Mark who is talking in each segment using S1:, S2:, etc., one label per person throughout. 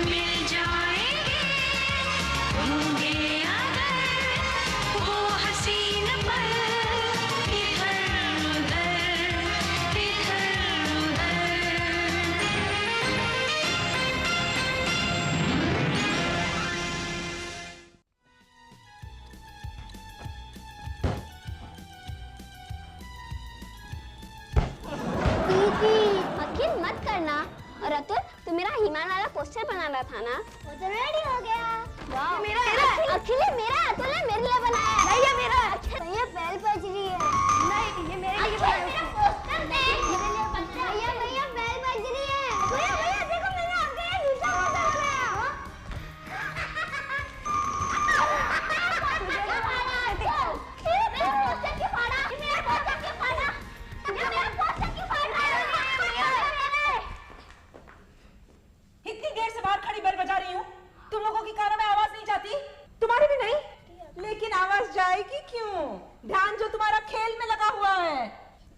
S1: मिल जाएंगे, होंगे अगर वो हसीन पल इधर उधर इधर उधर।
S2: अखिल मत करना। और अतुल, तू मेरा ईमान वाला पोस्टर बनाना था ना, वो तो रेडी हो गया। वाह, मेरा अखिल है, मेरा अतुल ने मेरे लिए बनाया। नहीं, ये मेरा। भैया बेल बज रही है। नहीं, ये मेरे लिए बनाया। मेरा पोस्टर दे। मेरे लिए बज रहा है। भैया भैया बेल बज रही है। भैया भैया देखो, मैंने आपके लिए जूता बनाया।
S3: इतनी देर से बाहर खड़ी बेल बजा रही हूँ, तुम लोगों की कानों में आवाज नहीं जाती? तुम्हारी भी नहीं? लेकिन आवाज जाएगी क्यों? ध्यान जो तुम्हारा खेल में लगा हुआ है।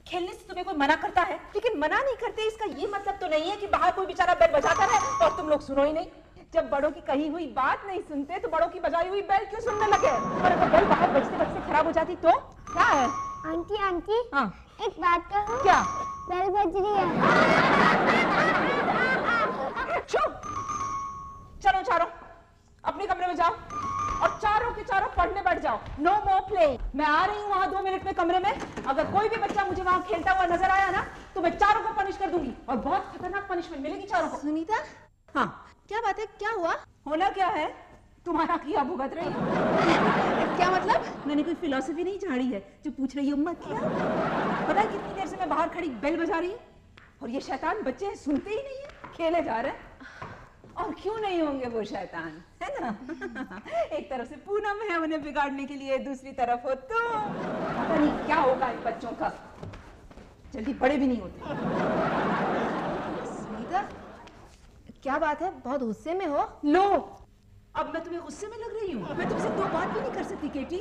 S3: खेलने से तुम्हें कोई मना करता है, लेकिन मना नहीं करते इसका ये मतलब तो नहीं है कि बाहर कोई बेचारा बेल बजाता है और तुम लोग सुनो ही नहीं। जब बड़ों की कही हुई बात नहीं सुनते तो बड़ों की बजाई हुई बेल क्यों सुनने लगे? और अगर बेल बाहर बजते बजते खराब हो जाती तो क्या है?
S2: आंटी आंटी,
S3: हाँ,
S2: एक बात कहूं?
S3: क्या?
S2: बेल बज रही है।
S3: चुप! चलो चारों अपने कमरे में जाओ और चारों के चारों पढ़ने बैठ जाओ। नो मोर प्ले। मैं आ रही हूँ वहां 2 मिनट में कमरे में। अगर कोई भी बच्चा मुझे वहां खेलता हुआ नजर आया ना तो मैं चारों को पनिश कर दूंगी और बहुत खतरनाक पनिशमेंट मिलेगी चारों को।
S4: सुनीता,
S3: हाँ,
S4: क्या बात है? क्या हुआ?
S3: होना क्या है, तुम्हारा किया भुगत रही है।
S4: क्या मतलब?
S3: मैंने कोई फिलॉसफी नहीं झाड़ी है जो पूछ रही हो मत किया। पता है कितनी देर से मैं बाहर खड़ी बेल बजा रही हूँ और ये शैतान बच्चे सुनते ही नहीं है, खेले जा रहे हैं। और क्यों नहीं होंगे वो शैतान, है ना? एक तरफ से पूनम है उन्हें बिगाड़ने के लिए, दूसरी तरफ हो तो पता नहीं क्या होगा इन बच्चों का, जल्दी बड़े भी नहीं होते।
S4: सुनीता, क्या बात है? बहुत गुस्से में हो?
S3: लो, अब मैं तुम्हें गुस्से में लग रही हूँ? मैं तुमसे 2 बात भी नहीं कर सकती केटी।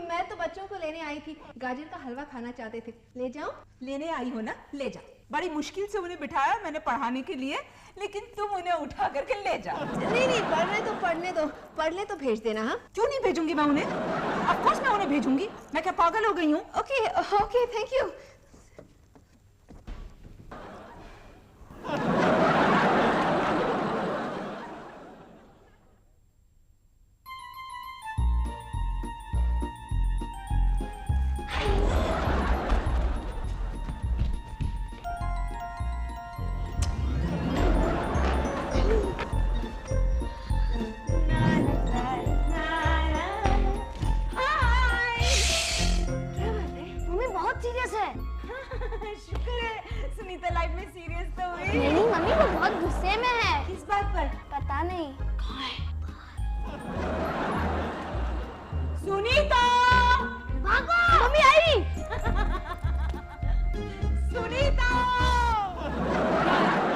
S4: मैं तो बच्चों को लेने आई थी, गाजर का हलवा खाना चाहते थे। ले जाऊं?
S3: लेने आई हो ना, ले जा। बड़ी मुश्किल से उन्हें बिठाया मैंने पढ़ाने के लिए, लेकिन तुम उन्हें उठा करके ले जाओ।
S4: नहीं नहीं, पढ़ने दो, पढ़ ले तो भेज देना। हाँ,
S3: क्यों नहीं भेजूंगी मैं उन्हें? ऑफ कोर्स मैं उन्हें भेजूंगी। मैं क्या पागल हो गई हूँ?
S4: Okay okay, thank you.
S3: शुक्र है सुनीता लाइफ में सीरियस तो हुई।
S2: नहीं मम्मी, वो बहुत गुस्से में है।
S3: किस बात पर?
S2: पता नहीं।
S3: सुनीता!
S2: भागो! मम्मी आई।
S3: सुनीता!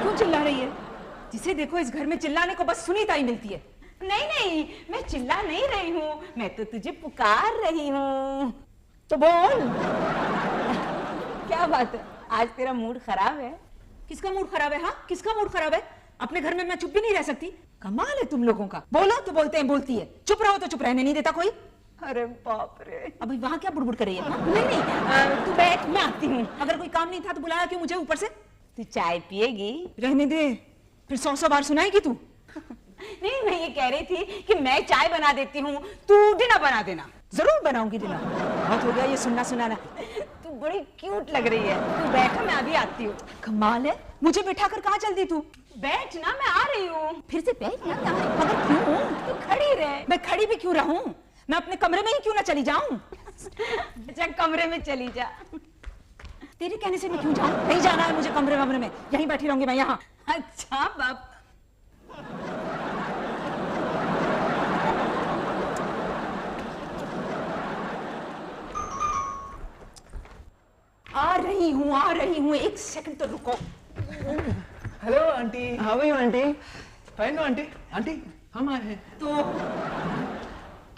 S3: क्यों चिल्ला रही है? जिसे देखो इस घर में चिल्लाने को बस सुनीता ही मिलती है। नहीं नहीं, मैं चिल्ला नहीं रही हूँ, मैं तो तुझे पुकार रही हूँ। तो बोल। क्या बात है, आज तेरा मूड खराब है? किसका मूड खराब है? हाँ, किसका मूड खराब है? अपने घर में मैं चुप भी नहीं रह सकती। कमाल है तुम लोगों का, बोलो तो बोलते हैं, बोलती है, चुप रहो तो चुप रहने नहीं देता कोई। अरे बाप रे, अभी वहां क्या बुड़बुड़ कर रही है? नहीं नहीं, तू बैठ, मैं आती हूँ। अगर कोई काम नहीं था तो बुलाया क्यों मुझे ऊपर से? तू चाय पिएगी? रहने दे, फिर 100 बार सुनाएगी तू। नहीं, मैं ये कह रही थी कि मैं चाय बना देती हूँ, तू डिनर बना देना। जरूर बनाऊंगी डिनर। बहुत हो गया ये सुनना सुनाना। तू बड़ी क्यूट लग रही है, तू बैठ, मैं अभी आती हूँ। कमाल है, मुझे बिठा कर कहाँ चल दी तू? बैठ ना, मैं आ रही हूँ। फिर से बैठ ना, मगर क्यों? तू खड़ी रह। मैं खड़ी भी क्यों रहूं? मैं अपने कमरे में ही क्यों ना चली जाऊं? अच्छा, कमरे में चली जा। तेरे कहने से मैं क्यों जाऊं? नहीं जाना है मुझे कमरे में, यहीं बैठी रहूंगी मैं यहाँ। अच्छा बाप। आ रही हूँ, 1 सेकंड तो रुको।
S5: Hello aunty. How are you aunty? Fine हो आंटी? आंटी हम आए हैं।
S3: तो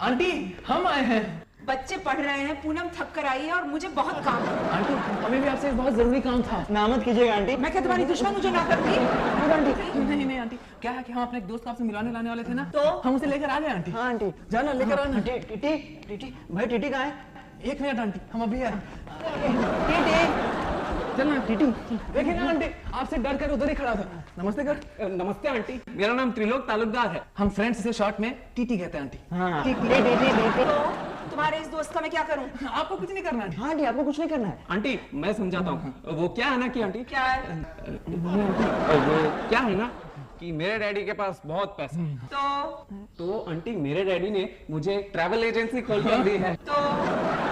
S5: आंटी हम आए हैं।
S3: बच्चे पढ़ रहे हैं, पूनम थक कर आई है और मुझे बहुत काम है।
S5: आंटी हमें भी आपसे एक बहुत जरूरी काम था।
S6: ना मत कीजिएगा आंटी।
S3: मैं क्या तुम्हारी दुश्मन मुझे ना करती?
S5: नहीं नहीं आंटी, क्या है कि हम अपने एक दोस्त को आपसे मिलाने लाने वाले थे ना,
S3: तो
S5: हम उसे लेकर आ गए आंटी।
S6: हाँ आंटी।
S5: जाना लेकर आना।
S6: टीटी टीटी भाई टीटी कहाँ है?
S5: 1 मिनट आंटी, हम अभी आए।
S6: टीटी
S5: चलना टीटी। देखिए ना आंटी, आपसे डर कर उधर ही खड़ा था। नमस्ते कर।
S7: नमस्ते आंटी, मेरा नाम त्रिलोक तालुकदार है।
S5: हम फ्रेंड्स इसे शॉर्ट में टीटी कहते हैं आंटी।
S6: हाँ
S3: तो तुम्हारे इस दोस्त का मैं क्या करूं?
S5: आपको कुछ नहीं करना आंटी।
S6: हाँ आंटी आपको कुछ नहीं करना है।
S7: आंटी मैं समझाता हूँ। वो क्या है ना कि आंटी,
S3: क्या है?
S7: वो क्या है ना कि मेरे डैडी के पास बहुत पैसा है। तो आंटी मेरे डैडी ने मुझे ट्रैवल एजेंसी खोल कर दी है।
S3: तो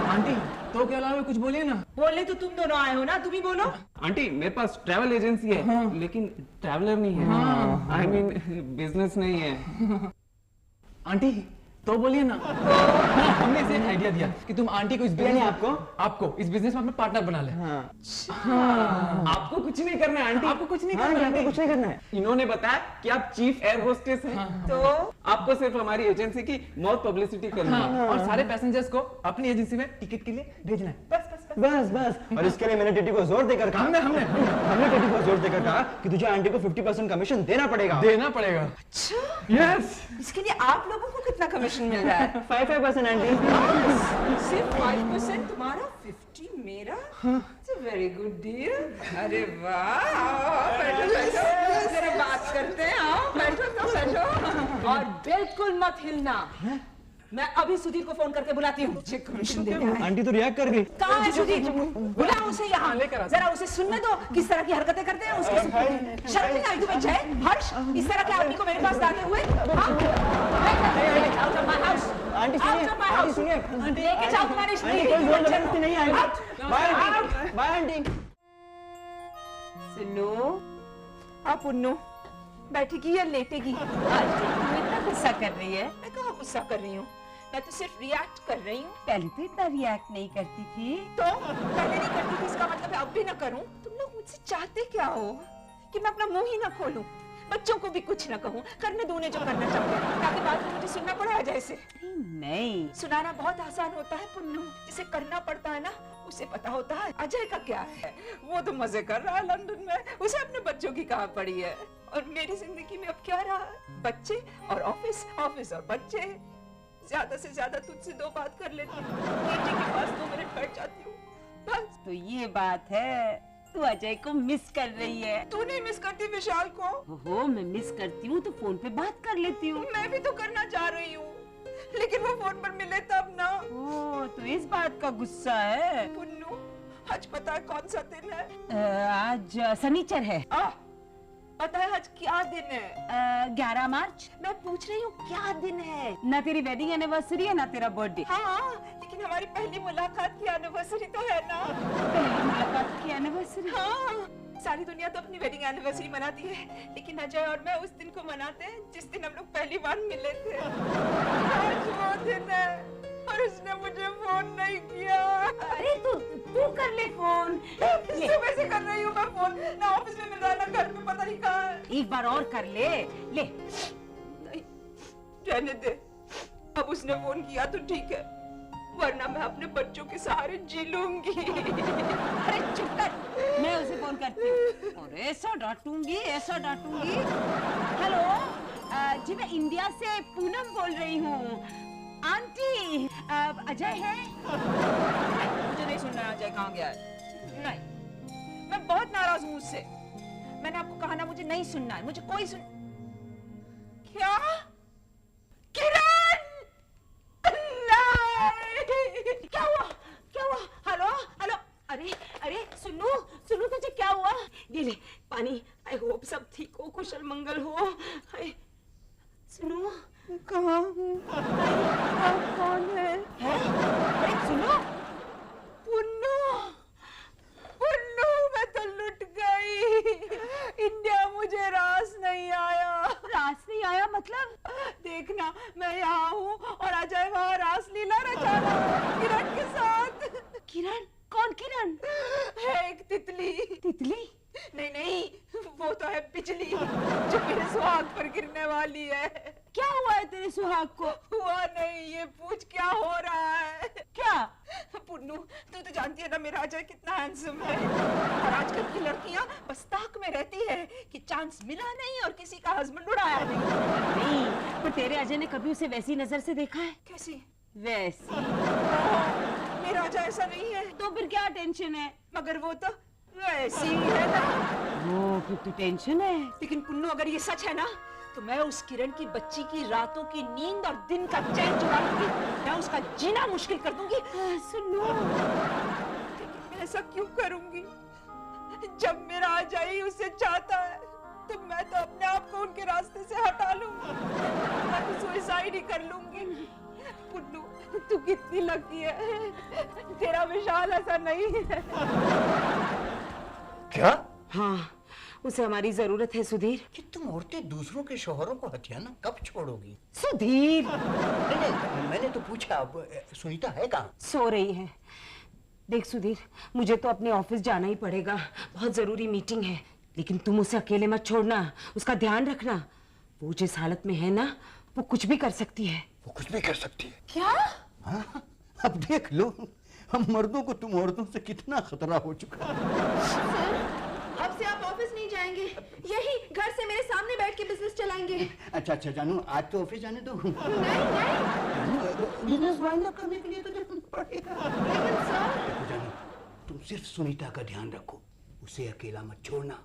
S5: आंटी तो के अलावा कुछ बोलिए ना।
S3: बोलने तो तुम दोनों आए हो ना, तुम ही बोलो।
S7: आंटी मेरे पास ट्रैवल एजेंसी है, लेकिन ट्रैवलर नहीं है। आई मीन बिजनेस नहीं है।
S5: आंटी तो बोलिए ना। हाँ, हमने इसे एक आइडिया दिया कि तुम आंटी को इस बिजनेस में आपको इस बिजनेस में अपना पार्टनर बना ले।
S7: आपको कुछ नहीं करना है आंटी,
S5: आपको कुछ नहीं
S6: हाँ
S5: करना
S6: आंटी
S5: है।
S6: आपको कुछ नहीं करना है।
S7: इन्होंने बताया कि आप चीफ एयर होस्टेस हैं।
S3: तो
S7: आपको सिर्फ हमारी एजेंसी की बहुत पब्लिसिटी करनी है।
S5: हाँ, और सारे पैसेंजर्स को अपनी एजेंसी में टिकट के लिए भेजना है। बस बस
S6: बस बस। और इसके लिए मैंने टीटी को जोर देकर कहा हमने टीटी को जोर देकर कहा कि तुझे आंटी को 50% कमीशन देना पड़ेगा।
S3: अच्छा,
S5: यस।
S3: इसके लिए आप लोगों को कितना कमीशन मिल रहा है?
S6: 5% आंटी।
S3: सिर्फ 5% तुम्हारा, 50 मेरा। It's a very good deal. अरे वाह, आओ, बैठो बैठो, जरा बात करते हैं। आओ बैठो तो बैठो, और बिल्कुल मत हिलना। मैं अभी सुधीर को फोन करके बुलाती हूँ। चेक कमीशन देने आए।
S6: आंटी तो रिएक्ट कर गई।
S3: कहाँ है सुधीर? बुलाओ उसे यहाँ, जरा उसे सुनने दो किस तरह की हरकतें करते हैं उसके। शर्म नहीं आई तुम्हें जय हर्ष, इस तरह के आदमी को मेरे पास लाते हुए?
S6: आंटी सुनिए।
S3: लेके जाओ तुम्हारे
S6: कोई जोर जबरदस्ती नहीं आएगी। Bye aunty.
S3: सुनो, आप पुन्नू बैठेगी या लेटेगी? तुम इतना गुस्सा कर रही है? मैं कहाँ गुस्सा कर रही हूँ, मैं तो सिर्फ रिएक्ट कर रही हूँ।
S8: पहले तो इतना रिएक्ट नहीं करती थी।
S3: तो पहले नहीं करती थी, इसका मतलब है अब भी ना करूँ? तुम लोग मुझसे चाहते क्या हो? कि मैं अपना मुंह ही ना खोलूं, बच्चों को भी कुछ ना कहूँ, करने दो उन्हें जो करना चाहते हैं, ताकि बाद में मुझे सुनना पड़ा जैसे।
S8: नहीं,
S3: सुनाना बहुत आसान होता है पुन्नू, जिसे करना पड़ता है ना उसे पता होता है। अजय का क्या है, वो तो मजे कर रहा है लंदन में, उसे अपने बच्चों की कहाँ पड़ी है। और मेरी जिंदगी में अब क्या रहा, बच्चे और ऑफिस, ऑफिस और बच्चे। ज्यादा से ज्यादा तुझसे 2 बात कर लेती हूँ, बेटी के पास 2 मिनट बैठ जाती हूँ बस।
S8: तो ये बात है, तू अजय को मिस कर रही है।
S3: तू नहीं मिस करती विशाल को?
S8: हो, मैं मिस करती हूँ तो फोन पे बात कर लेती हूँ।
S3: मैं भी तो करना चाह रही हूँ, लेकिन वो फोन पर मिले तब ना।
S8: ओ, तो इस बात का गुस्सा है।
S3: पुन्नू, आज पता है कौन सा दिन है?
S8: आज शनिचर है।
S3: पता है आज क्या दिन है?
S8: 11 मार्च।
S3: मैं पूछ रही हूँ क्या दिन है?
S8: ना तेरी वेडिंग एनिवर्सरी है ना तेरा बर्थडे।
S3: हाँ, लेकिन हमारी पहली मुलाकात की एनिवर्सरी तो है ना।
S8: पहली मुलाकात की एनिवर्सरी।
S3: हाँ, सारी दुनिया तो अपनी वेडिंग एनिवर्सरी मनाती है, लेकिन अजय और मैं उस दिन को मनाते हैं जिस दिन हम लोग पहली बार मिले थे। आज वो दिन है और उसने मुझे फोन नहीं किया।
S8: अरे तू कर ले फोन।
S3: सुबह से कर रही हूँ मैं फोन, ना ऑफिस में मिल रहा है ना घर में, पता नहीं कहाँ है।
S8: एक बार और कर ले।
S3: नहीं, रहने दे। अब उसने फोन किया तो ठीक है, वरना मैं अपने बच्चों के सहारे जी लूंगी।
S8: अरे चुप कर, मैं उसे फोन करती हूँ। और ऐसा डांटूंगी, ऐसा डांटूंगी। हेलो, जी मैं इंडिया से पूनम बोल रही हूँ। आंटी, अजय है?
S3: मुझे नहीं सुनना है अजय कहाँ गया है। नहीं, मैं बहुत नाराज हूँ उससे। मैंने आपको कहा ना, मुझे नहीं सुनना है, मुझे कोई सुन। क्या? किरण! नहीं! क्या हुआ? क्या हुआ? हेलो, हेलो, अरे सुनो, तुझे क्या हुआ? ये ले पानी। आई होप सब ठीक हो, कुशल मंगल हो। सुनो, कहाँ हूँ? आप कौन है? अरे सुनो, पुन्नू, मैं तो लुट गई। इंडिया मुझे रास नहीं आया।
S8: रास नहीं आया मतलब?
S3: देखना, मैं यहाँ हूँ और अजय वहाँ रास लीला रचा रहा है किरण के साथ।
S8: किरण? कौन किरण?
S3: है एक तितली।
S8: तितली?
S3: नहीं, वो तो है बिजली, जो मेरे सुहाग पर गिरने वाली है।
S8: क्या हुआ है तेरे सुहाग को?
S3: हुआ नहीं, ये पूछ क्या हो रहा है?
S8: क्या?
S3: पुन्नू, तू तो जानती है ना मेरा अजय कितना हैंडसम है। और आजकल की लड़कियां बस ताक में रहती है कि चांस मिला नहीं और किसी का हस्बैंड उड़ाया नहीं।
S8: पर तेरे अजय ने कभी उसे वैसी नजर से देखा है?
S3: कैसी?
S8: वैसी।
S3: मेरा अजय ऐसा नहीं है।
S8: तो फिर क्या टेंशन है?
S3: मगर वो तो वैसी ही है ना।
S8: वो फिर तो टेंशन है।
S3: लेकिन पुन्नू, अगर ये सच है ना, तो मैं उस किरण की बच्ची की रातों की नींद और दिन का चैन चुरा लूंगी। मैं उसका जीना मुश्किल कर दूंगी।
S8: सुनो,
S3: लेकिन मैं ऐसा क्यों करूंगी? जब मेरा अजय ही उसे चाहता है, तो मैं तो अपने आप को उनके रास्ते से हटा लूंगी। मैं तो सुसाइड ही कर लूंगी। पुन्नू, तू कितनी लकी है, तेरा विशाल ऐसा नहीं है।
S6: क्या?
S8: हाँ, उसे हमारी जरूरत है सुधीर।
S9: कि तुम औरतें दूसरों के शोहरों को हथियाना कब छोड़ोगी?
S8: सुधीर,
S9: मैंने तो पूछा, अब सुनीता है कहाँ?
S8: सो रही है। देख सुधीर, मुझे तो अपने ऑफिस जाना ही पड़ेगा, बहुत जरूरी मीटिंग है। लेकिन तुम उसे अकेले मत छोड़ना, उसका ध्यान रखना। वो जिस हालत में है ना, वो कुछ भी कर सकती है।
S9: वो कुछ भी कर सकती है।
S8: क्या?
S9: हाँ, अब देख लो, हम मर्दों को तुम औरतों से कितना खतरा हो चुका है।
S4: अब से आप ऑफिस नहीं जाएंगे, यही घर से मेरे सामने बैठ के बिजनेस चलाएंगे।
S9: अच्छा अच्छा जानू, आज तो ऑफिस जाने दो।
S4: नहीं नहीं,
S9: बिजनेस वाइंड अप करने के लिए तो जाना पड़ेगा।
S4: लेकिन सर,
S9: देखो जानू, तुम सिर्फ सुनीता का ध्यान रखो, उसे अकेला मत छोड़ना।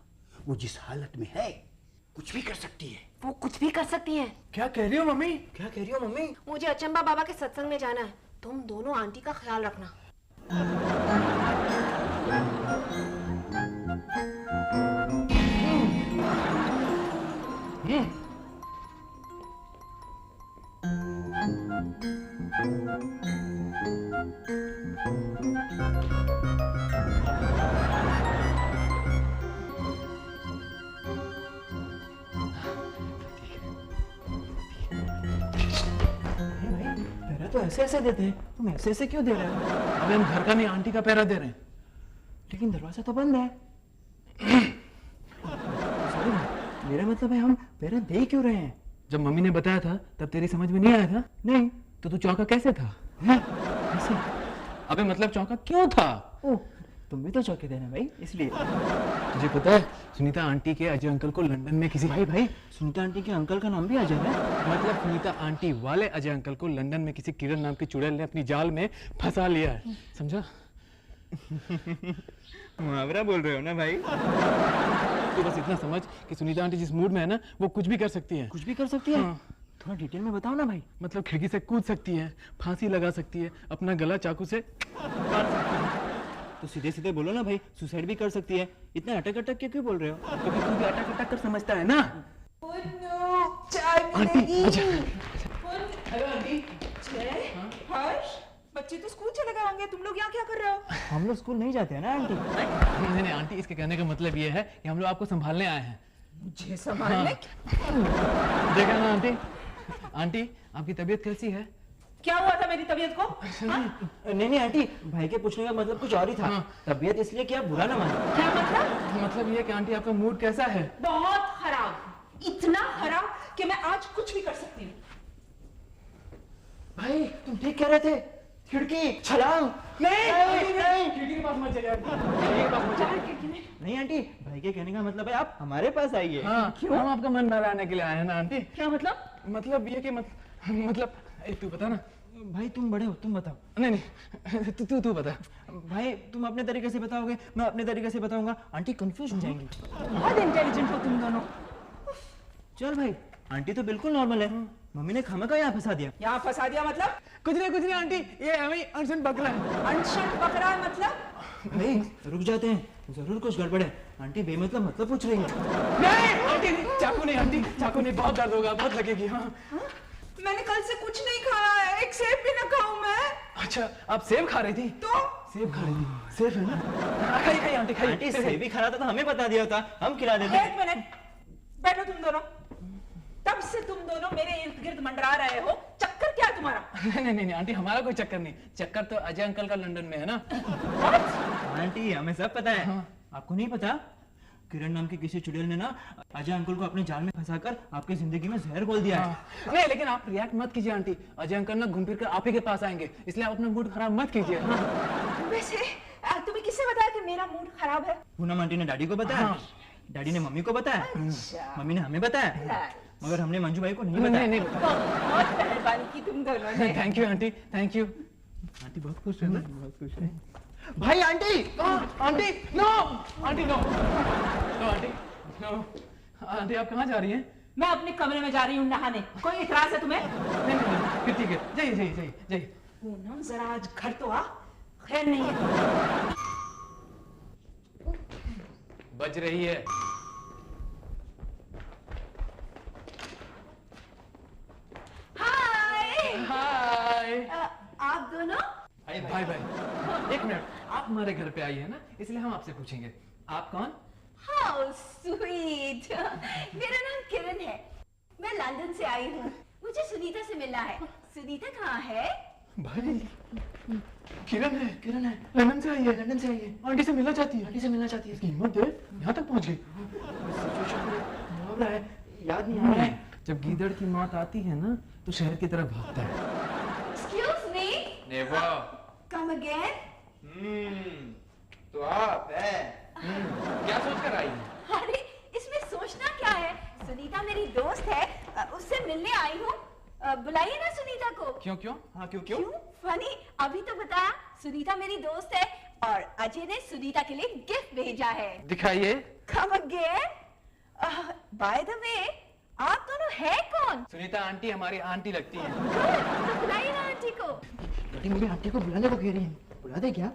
S9: वो जिस हालत में है, कुछ भी कर सकती है।
S4: वो कुछ भी कर सकती है।
S5: क्या कह रही हो मम्मी?
S9: क्या कह रही हो मम्मी?
S4: मुझे अचंबा बाबा के सत्संग में जाना है, तुम दोनों आंटी का ख्याल रखना।
S5: पैरा तो ऐसे ऐसे देते हैं, तुम ऐसे ऐसे क्यों दे रहे हो? अबे हम घर का नहीं, आंटी का पैरा दे रहे हैं। लेकिन दरवाजा तो बंद है। सॉरी, मेरा मतलब है हम पैरा दे क्यों रहे हैं? जब मम्मी ने बताया था तब तेरी समझ में नहीं आया था? नहीं तो तू चौंका कैसे था? कैसे? अबे मतलब चौंका क्यों था? ओह, तुम भी तो चौंके थे ना भाई, इसलिए। तुझे पता है सुनीता आंटी के अजय अंकल को लंदन में किसी भाई सुनीता आंटी के अंकल का नाम भी अजय है? मतलब सुनीता आंटी वाले अजय अंकल को लंदन में किसी किरण नाम की चुड़ैल ने अपनी जाल में फंसा लिया है, समझा?
S6: मुहावरा बोल रहे हो ना भाई?
S5: तो बस इतना समझ कि सुनीता आंटी जिस मूड में है ना, वो कुछ भी कर सकती है। कुछ भी कर सकती है? हाँ। थोड़ा डिटेल में बताओ ना भाई। मतलब खिड़की से कूद सकती है, फांसी लगा सकती है, अपना गला चाकू से काट सकती है।
S6: तो सीधे सीधे बोलो ना भाई, सुसाइड भी कर सकती है। इतना अटक अटक के क्यों बोल रहे हो?
S5: क्योंकि तू भी अटक अटक कर समझता है ना।
S3: चाय मिलेगी।
S5: Hello aunty.
S3: हर्ष, बच्चे तो स्कूल चले गए होंगे, तुम लोग यहाँ क्या कर रहे हो?
S6: हम लोग स्कूल नहीं जाते हैं ना आंटी।
S5: नहीं नहीं आंटी, इसके कहने का मतलब ये है कि हम लोग आपको संभालने आए हैं।
S3: मुझे संभालने?
S5: देखा ना आंटी? आंटी, आपकी तबीयत कैसी है?
S3: क्या हुआ था मेरी तबीयत को?
S6: नहीं आंटी, भाई के पूछने का मतलब कुछ और ही था। तबीयत इसलिए क्या बुरा ना माने।
S3: क्या मतलब?
S5: मतलब ये कि आंटी आपका मूड कैसा है?
S3: बहुत खराब, इतना खराब कि मैं आज कुछ भी कर सकती हूँ।
S6: भाई तुम ठीक कह रहे थे, खिड़की छलांग।
S5: नहीं, खिड़की के पास मत जाइए आंटी। खिड़की के पास मत जाइए।
S6: नहीं आंटी, भाई के कहने का मतलब है आप हमारे पास आइए।
S5: हाँ, क्यों? हम आपका मन बहलाने के लिए आए हैं ना आंटी।
S3: क्या मतलब?
S5: मतलब ये कि मतलब तू बता ना।
S6: भाई तुम बड़े हो, तुम बताओ।
S5: नहीं नहीं, तू बता।
S6: भाई तुम अपने तरीके से बताओगे, मैं अपने तरीके से बताऊंगा, आंटी कंफ्यूज हो जाएंगी।
S3: बहुत इंटेलिजेंट हो तुम दोनों।
S6: चल भाई, आंटी तो बिल्कुल नॉर्मल है, मम्मी ने खामखा यहाँ फंसा दिया।
S3: यहाँ फंसा दिया मतलब?
S5: कुछ नहीं आंटी, ये हमें अनशन पकड़ा है।
S3: अनशन पकड़ा है मतलब?
S6: भाई रुक जाते हैं, जरूर कुछ गड़बड़ है। आंटी बेमतलब पूछ रही है।
S5: नहीं आंटी, चाकू नहीं आंटी, चाकू नहीं, बहुत दर्द होगा, बहुत लगेगी। हाँ
S3: मैंने कल से कुछ नहीं खाया है, एक सेब भी ना खाऊं मैं।
S5: अच्छा, आप सेब खा रही थी?
S3: तो
S5: सेब खा रही थी, सेब है ना? खाइए आंटी, खाइए।
S6: आंटी सेब भी खा रहा था तो हमें बता दिया होता, हम खिला देते।
S3: एक मिनट बैठो तुम दोनों। तब से तुम दोनों मेरे इर्द गिर्द मंडरा रहे हो, चक्कर क्या है तुम्हारा?
S5: नहीं आंटी, हमारा कोई चक्कर नहीं, चक्कर तो अजय अंकल का लंदन में है ना।
S6: आंटी हमें सब पता है। आपको नहीं पता? किरण नाम की किसी चुड़ैल ने ना अजय अंकल को अपने जाल में फंसाकर आपकी जिंदगी में जहर घोल दिया है।
S5: नहीं लेकिन आप रिएक्ट मत कीजिए आंटी, अजय अंकल ना घूम फिर कर आप ही के पास आएंगे, इसलिए आप अपना मूड खराब मत कीजिए।
S3: वैसे तुम्हें किसने बताया कि मेरा मूड खराब है?
S6: पूनम आंटी ने डैडी को बताया, डैडी ने मम्मी को बताया, मम्मी ने हमें बताया, मगर हमने मंजू भाई को नहीं बताया।
S5: नहीं
S3: बहुत मेहरबानी की तुम दोनों ने।
S5: Thank you aunty, thank you. Aunty बहुत खुश है ना, बहुत खुश है।
S6: भाई aunty
S5: aunty no, aunty no, no aunty no. Aunty आप कहाँ जा रही हैं?
S3: मैं अपने कमरे में जा रही हूँ नहाने। कोई इतराज है तुम्हें?
S5: नहीं, फिर ठीक है, जाइए जाइए जाइए जाइए।
S3: पूनम जरा आज घर तो आ। खैर नहीं है।
S5: बज रही है।
S3: हाय
S5: हाय।
S3: आप दोनों?
S5: भाई भाई एक मिनट, आप हमारे घर पे आई है ना, इसलिए हम आपसे पूछेंगे आप कौन?
S3: How sweet. मेरा नाम किरण है, मैं लंदन से आई हूँ। मुझे सुनीता से मिलना है। सुनीता कहाँ है?
S5: भाई किरण है, किरण है, लंदन से आई है, लंदन से आई है, आंटी से मिलना चाहती है, आंटी से मिलना चाहती है। इसकी हिम्मत है, यहाँ तक पहुँच गई। मुहावरा है, याद नहीं आ रहा है, जब गीदड़ की मौत आती है ना तो शहर की तरफ भागता है।
S3: Excuse me?
S5: Never.
S3: Come again?
S5: तो आप है। क्या सोचकर आई है?
S3: अरे इसमें सोचना क्या है? सुनीता मेरी दोस्त है, उससे मिलने आई हूँ। बुलाइए ना सुनीता को।
S5: क्यों क्यों? हाँ क्यों
S3: क्यों? फनी, अभी तो बताया। सुनीता मेरी दोस्त है और अजय ने सुनीता के लिए गिफ्ट भेजा है।
S5: दिखाइए।
S3: Come again? By the way, आप दोनों है कौन?
S5: सुनीता आंटी हमारी आंटी लगती है।
S3: तो बुलाइए ना आंटी को।
S6: डैडी मुझे आंटी को बुलाने को कह रही है, बुला दे क्या?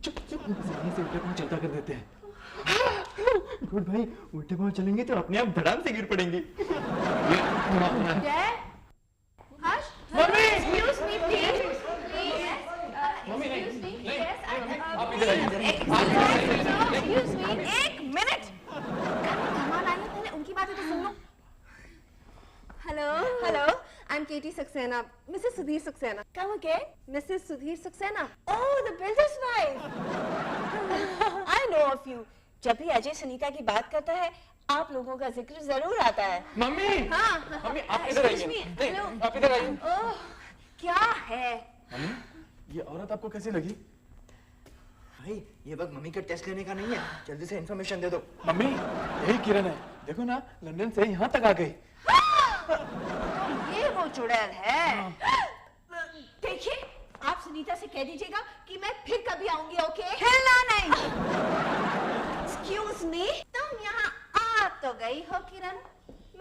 S5: चुप चुप, यहीं से उल्टे पाँव चलता कर देते हैं।
S6: गुड भाई, उल्टे पाँव चलेंगे तो अपने आप धड़ाम से गिर पड़ेंगे।
S3: Hush.
S5: Mummy!
S3: Excuse me, please.
S5: Mummy नहीं,
S3: Excuse me.
S5: नहीं।
S3: Yes,
S5: आप इधर आइए।
S3: Excuse me. एक मिनट। मेहमान आए हैं, पहले उनकी बातें तो सुन लो।
S4: Hello, I'm Katie Saxena, Mrs. Sudhir Saxena.
S3: Come again?
S4: Mrs. Sudhir Saxena.
S3: Oh, the builder's wife. I know of you. जब भी अजय सुनीता की बात करता है, आप लोगों का जिक्र जरूर आता है।
S5: मम्मी!
S3: हाँ।
S5: मम्मी आप इधर आइए।
S3: Excuse me.
S5: नहीं,
S3: Hello.
S5: आप इधर आइए।
S3: ओह, क्या है?
S5: मम्मी, ये औरत आपको कैसी लगी?
S6: भाई ये वक्त मम्मी का टेस्ट लेने का नहीं है, जल्दी से इन्फॉर्मेशन दे दो।
S5: मम्मी यही किरण है, देखो ना लंदन से यहाँ तक आ गई।
S3: ये वो चुड़ैल है। देखिए, आप सुनीता से कह दीजिएगा कि मैं फिर कभी आऊंगी, ओके? हिलना नहीं। Excuse me, तुम यहाँ आ तो गई हो किरण,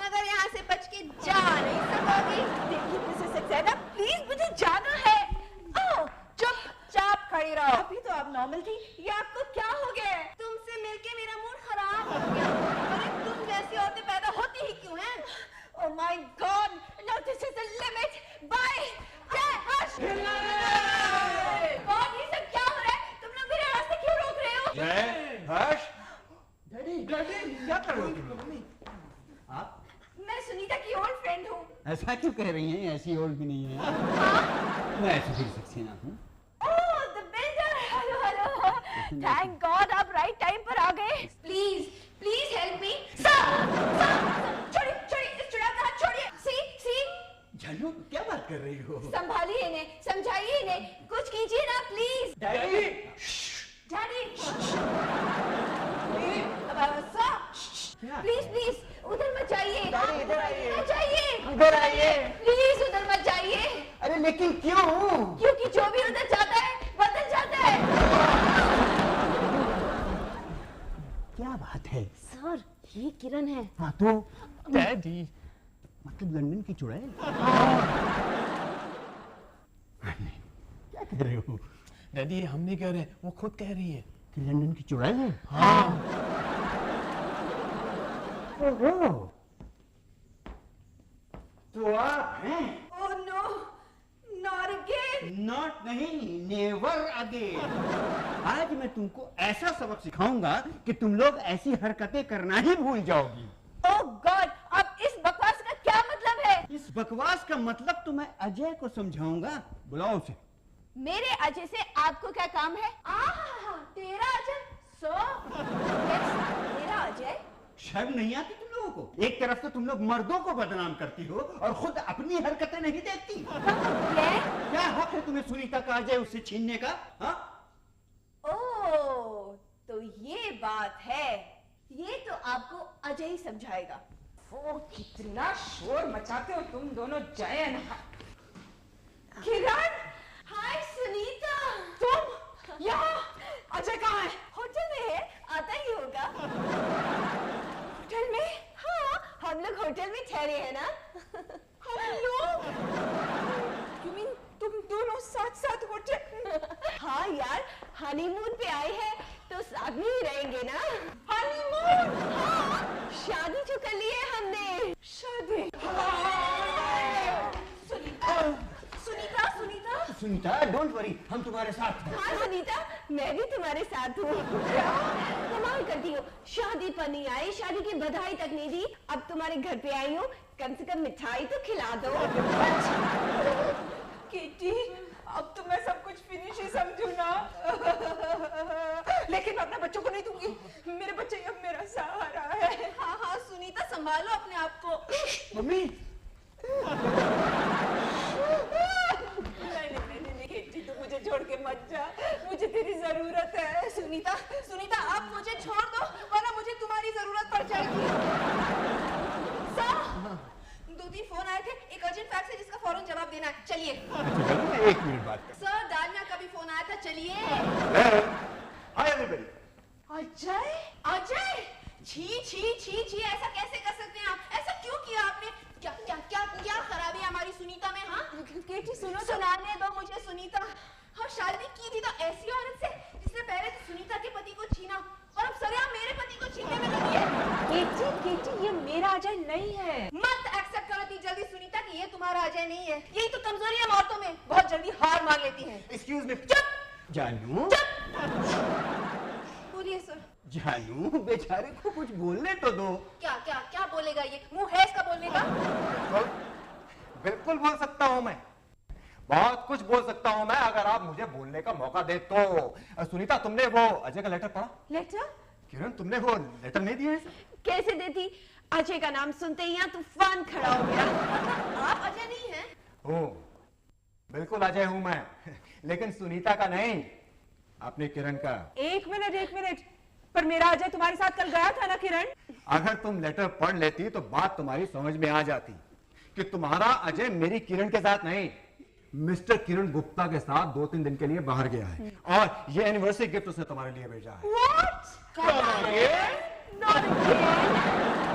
S3: मगर यहाँ से बच के जा नहीं सकोगी। देखिए मिसेस सक्सेना, प्लीज मुझे जाना है। ओह, चुपचाप खड़ी रहो। अभी तो आप नॉर्मल थी, ये आपको क्या हो गया? तुमसे मिलके मेरा मूड खराब हो गया। अरे तुम जैसी औरतें पैदा होती ही क्यों हैं? Oh my God! Now this is the limit. Bye. जय हर्ष। God, ये सब क्या हो रहा है? तुम लोग मेरे रास्ते क्यों रोक रहे हो?
S6: जय हर्ष। डैडी क्या कर रहे हो तुम? आप?
S3: मैं सुनीता की ओल्ड फ्रेंड हूँ।
S9: ऐसा क्यों कह रही हैं? ऐसी और भी नहीं है। मैं सुधीर सक्सेना हूँ।
S3: Oh, the builder. Hello. Thank God आप राइट टाइम पर आ गए। Please help me. छोड़िए, इस चुड़ैल का हाथ छोड़िए। See.
S9: झल्लू क्या बात कर रही हो?
S3: संभालिए इन्हें, समझाइए इन्हें, कुछ कीजिए ना प्लीज।
S6: डैडी
S3: प्लीज उधर मत जाइए।
S6: इधर आइए।
S3: मत जाइए।
S6: इधर आइए।
S3: प्लीज उधर मत जाइए,
S6: अरे लेकिन क्यों?
S3: क्योंकि जो भी उधर जाता है बदल जाता है।
S9: क्या बात है?
S3: सर, ये किरण है।
S9: हाँ तो
S5: डैडी
S9: मतलब लंदन की चुड़ैल? क्या कह रहे हो?
S5: डैडी हम नहीं कह रहे, वो खुद कह रही है
S9: कि लंदन की चुड़ैल है?
S5: हाँ।
S9: ओहो,
S6: तो आप हैं?
S3: Oh no, not again.
S9: Not नहीं, नेवर अगेन। आज मैं तुमको ऐसा सबक सिखाऊंगा कि तुम लोग ऐसी हरकतें करना ही भूल जाओगी।
S3: Oh God, अब इस बकवास का क्या मतलब है?
S9: इस बकवास का मतलब तो मैं अजय को समझाऊंगा। बुलाओ उसे।
S3: मेरे अजय से आपको क्या काम है? तेरा अजय? Yes, मेरा अजय
S9: शर्म नहीं आती तुम लोगों को? एक तरफ तो तुम लोग मर्दों को बदनाम करती हो और खुद अपनी हरकतें नहीं देखती। क्या हक है तुम्हें सुनीता का अजय उससे छीनने का? हाँ?
S4: ओह, तो ये बात है। ये तो आपको अजय ही समझाएगा।
S3: ओ कितना शोर मचाते हो तुम दोनों जयन। किरण,
S4: हाय सुनीता।
S3: तुम यहाँ? अजय कहाँ है?
S4: होटल में है, आता ही होगा।
S3: होटल में?
S4: हाँ, हम लोग होटल में ठहरे हैं ना।
S3: हम लोग? You mean तुम दोनों साथ साथ होटल?
S4: हाँ यार, हनीमून पे आए हैं तो साथ में ही रहेंगे ना।
S3: हनीमून?
S4: हाँ, शादी जो कर ली है हमने।
S3: शादी?
S4: सुनीता, सुनीता।
S9: सुनीता, डोंट वरी, हम तुम्हारे साथ हैं।
S4: हाँ सुनीता, मैं भी तुम्हारे साथ हूँ। कमाल करती हो, शादी पर नहीं आई, शादी की बधाई तक नहीं दी, अब तुम्हारे घर पे आई हूँ, कम से कम मिठाई तो खिला दो।
S3: किटी, अब तो मैं सब कुछ फिनिश ही समझू ना। लेकिन मैं अपने बच्चों को नहीं दूंगी, मेरे बच्चे अब मेरा सहारा है।
S4: हाँ हाँ सुनीता, संभालो अपने आप को।
S9: मम्मी,
S3: नहीं किटी, तू मुझे छोड़ के मत जा, मुझे तेरी जरूरत है।
S4: सुनीता, सुनीता आप मुझे छोड़ दो, वरना मुझे तुम्हारी जरूरत पड़ जाएगी। सर, 2-3 फोन आए थे, एक अर्जेंट फैक्स है जिसका फौरन जवाब देना है। चलिए।
S9: एक मिनट बात कर।
S4: सर, डालिया का भी फोन आया था, चलिए।
S9: Hi everybody.
S3: अजय?
S4: अजय, छी छी छी छी, ऐसा कैसे कर सकते हैं आप? ऐसा क्यों किया आपने? क्या क्या क्या क्या खराबी है हमारी सुनीता में? हाँ
S3: किटी सुनो,
S4: सुनाने दो मुझे सुनीता। हम शादी की थी तो ऐसी औरत से जिसने पहले तो सुनीता के पति को छीना और अब सरेआम मेरे पति को छीनने में लगी है।
S3: किटी, ये मेरा अजय नहीं है।
S4: मत एक्सेप्ट करो इतनी जल्दी सुनीता कि ये तुम्हारा अजय नहीं है। यही तो कमजोरी है औरतों में, बहुत जल्दी हार मान लेती हैं।
S9: Excuse me.
S4: चुप।
S9: जानू,
S4: बोलिए सर।
S9: जानू, बेचारे को कुछ बोलने तो दो।
S4: क्या क्या क्या बोलेगा ये? मुंह है इसका बोलने का?
S10: बिल्कुल बोल सकता हूँ मैं, बहुत कुछ बोल सकता हूँ मैं, अगर आप मुझे बोलने का मौका दे तो। सुनीता, तुमने वो अजय का लेटर पढ़ा?
S4: लेटर?
S10: किरण, तुमने वो लेटर नहीं दिया है?
S4: कैसे देती? अजय का नाम सुनते ही यहाँ तूफान खड़ा हो गया। आप अजय नहीं हैं?
S10: हूँ, बिल्कुल अजय हूँ मैं, लेकिन सुनीता का नहीं, अपने किरण का।
S3: एक मिनट, पर मेरा अजय तुम्हारे साथ कल गया था ना किरण?
S10: अगर तुम लेटर पढ़ लेती तो बात तुम्हारी समझ में आ जाती कि तुम्हारा अजय मेरी किरण के साथ नहीं, मिस्टर किरण गुप्ता के साथ 2-3 दिन के लिए बाहर गया है और ये एनिवर्सरी गिफ्ट उसने तुम्हारे लिए भेजा है।
S3: What? Not again?